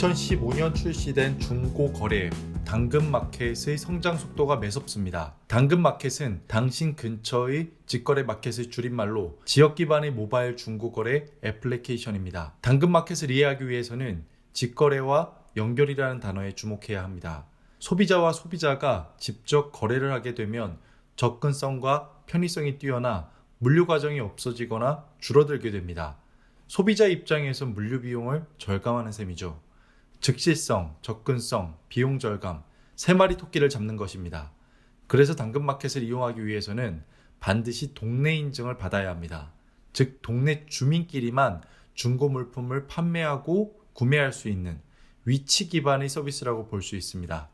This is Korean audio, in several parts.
2015년 출시된 중고 거래 앱 당근마켓의 성장 속도가 매섭습니다. 당근마켓은 당신 근처의 직거래 마켓의 줄임말로 지역 기반의 모바일 중고 거래 애플리케이션입니다. 당근마켓을 이해하기 위해서는 직거래와 연결이라는 단어에 주목해야 합니다. 소비자와 소비자가 직접 거래를 하게 되면 접근성과 편의성이 뛰어나 물류 과정이 없어지거나 줄어들게 됩니다. 소비자 입장에서 물류 비용을 절감하는 셈이죠. 즉시성, 접근성, 비용 절감, 세 마리 토끼를 잡는 것입니다. 그래서 당근마켓을 이용하기 위해서는 반드시 동네 인증을 받아야 합니다. 즉 동네 주민끼리만 중고 물품을 판매하고 구매할 수 있는 위치 기반의 서비스라고 볼 수 있습니다.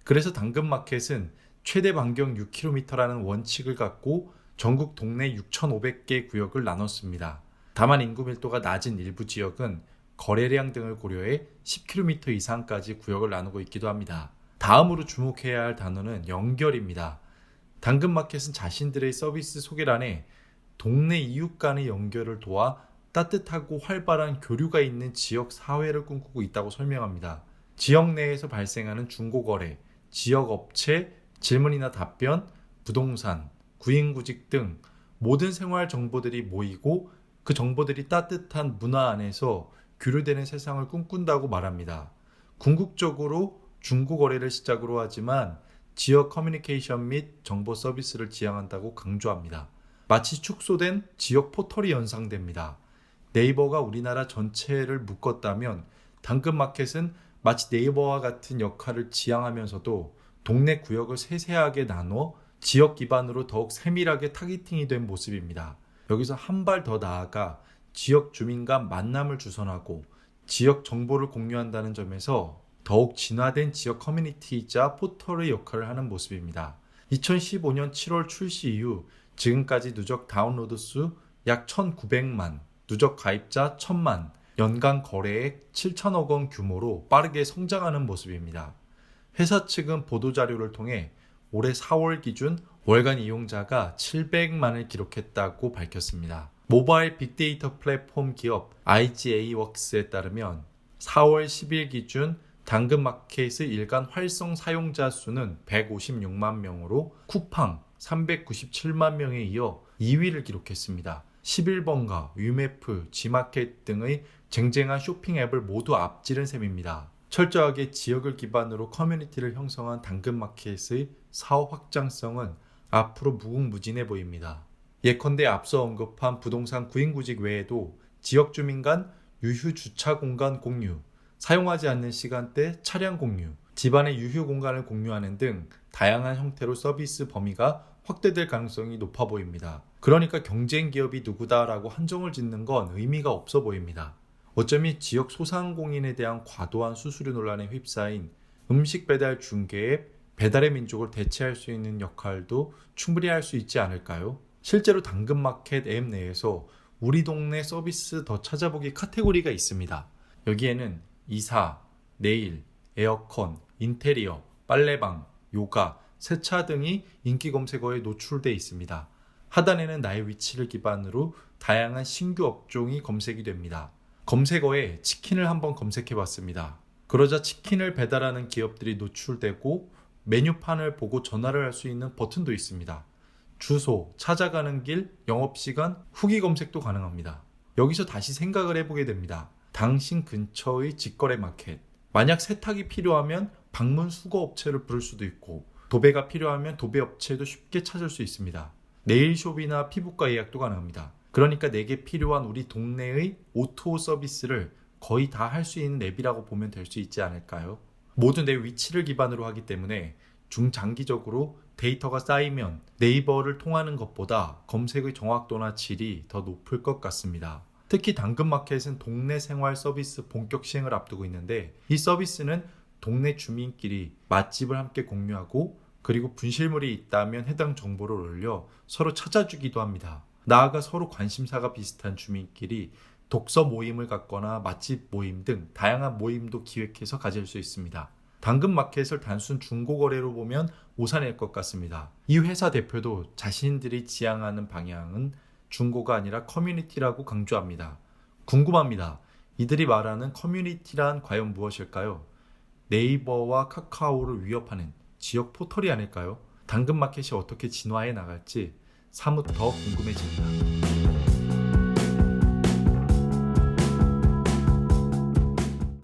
그래서 당근마켓은 최대 반경 6km라는 원칙을 갖고 전국 동네 6,500개 구역을 나눴습니다. 다만 인구 밀도가 낮은 일부 지역은 거래량 등을 고려해 10km 이상까지 구역을 나누고 있기도 합니다. 다음으로 주목해야 할 단어는 연결입니다. 당근마켓은 자신들의 서비스 소개란에 동네 이웃 간의 연결을 도와 따뜻하고 활발한 교류가 있는 지역 사회를 꿈꾸고 있다고 설명합니다. 지역 내에서 발생하는 중고거래, 지역 업체, 질문이나 답변, 부동산, 구인구직 등 모든 생활 정보들이 모이고 그 정보들이 따뜻한 문화 안에서 교류되는 세상을 꿈꾼다고 말합니다. 궁극적으로 중고거래를 시작으로 하지만 지역 커뮤니케이션 및 정보 서비스를 지향한다고 강조합니다. 마치 축소된 지역 포털이 연상됩니다. 네이버가 우리나라 전체를 묶었다면 당근마켓은 마치 네이버와 같은 역할을 지향하면서도 동네 구역을 세세하게 나눠 지역 기반으로 더욱 세밀하게 타겟팅이 된 모습입니다. 여기서 한 발 더 나아가 지역 주민과 만남을 주선하고 지역 정보를 공유한다는 점에서 더욱 진화된 지역 커뮤니티이자 포털의 역할을 하는 모습입니다. 2015년 7월 출시 이후 지금까지 누적 다운로드 수 약 1,900만, 누적 가입자 1,000만, 연간 거래액 7천억 원 규모로 빠르게 성장하는 모습입니다. 회사 측은 보도자료를 통해 올해 4월 기준 월간 이용자가 700만을 기록했다고 밝혔습니다. 모바일 빅데이터 플랫폼 기업 IGA웍스에 따르면 4월 10일 기준 당근마켓의 일간 활성 사용자 수는 156만 명으로 쿠팡 397만 명에 이어 2위를 기록했습니다. 11번가, 위메프, 지마켓 등의 쟁쟁한 쇼핑 앱을 모두 앞지른 셈입니다. 철저하게 지역을 기반으로 커뮤니티를 형성한 당근마켓의 사업 확장성은 앞으로 무궁무진해 보입니다. 예컨대 앞서 언급한 부동산 구인구직 외에도 지역 주민 간 유휴 주차 공간 공유, 사용하지 않는 시간대 차량 공유, 집안의 유휴 공간을 공유하는 등 다양한 형태로 서비스 범위가 확대될 가능성이 높아 보입니다. 그러니까 경쟁 기업이 누구다라고 한정을 짓는 건 의미가 없어 보입니다. 어쩌면 지역 소상공인에 대한 과도한 수수료 논란에 휩싸인 음식 배달 중개 앱 배달의 민족을 대체할 수 있는 역할도 충분히 할 수 있지 않을까요? 실제로 당근마켓 앱 내에서 우리 동네 서비스 더 찾아보기 카테고리가 있습니다. 여기에는 이사, 네일, 에어컨, 인테리어, 빨래방, 요가, 세차 등이 인기 검색어에 노출되어 있습니다. 하단에는 나의 위치를 기반으로 다양한 신규 업종이 검색이 됩니다. 검색어에 치킨을 한번 검색해 봤습니다. 그러자 치킨을 배달하는 기업들이 노출되고 메뉴판을 보고 전화를 할 수 있는 버튼도 있습니다. 주소, 찾아가는 길, 영업시간, 후기 검색도 가능합니다. 여기서 다시 생각을 해보게 됩니다. 당신 근처의 직거래 마켓. 만약 세탁이 필요하면 방문 수거 업체를 부를 수도 있고 도배가 필요하면 도배 업체도 쉽게 찾을 수 있습니다. 네일숍이나 피부과 예약도 가능합니다. 그러니까 내게 필요한 우리 동네의 오토 서비스를 거의 다 할 수 있는 앱이라고 보면 될 수 있지 않을까요? 모두 내 위치를 기반으로 하기 때문에 중장기적으로 데이터가 쌓이면 네이버를 통하는 것보다 검색의 정확도나 질이 더 높을 것 같습니다. 특히 당근마켓은 동네 생활 서비스 본격 시행을 앞두고 있는데 이 서비스는 동네 주민끼리 맛집을 함께 공유하고 그리고 분실물이 있다면 해당 정보를 올려 서로 찾아주기도 합니다. 나아가 서로 관심사가 비슷한 주민끼리 독서 모임을 갖거나 맛집 모임 등 다양한 모임도 기획해서 가질 수 있습니다. 당근마켓을 단순 중고거래로 보면 오산일 것 같습니다. 이 회사 대표도 자신들이 지향하는 방향은 중고가 아니라 커뮤니티라고 강조합니다. 궁금합니다. 이들이 말하는 커뮤니티란 과연 무엇일까요? 네이버와 카카오를 위협하는 지역 포털이 아닐까요? 당근마켓이 어떻게 진화해 나갈지 사뭇 더 궁금해집니다.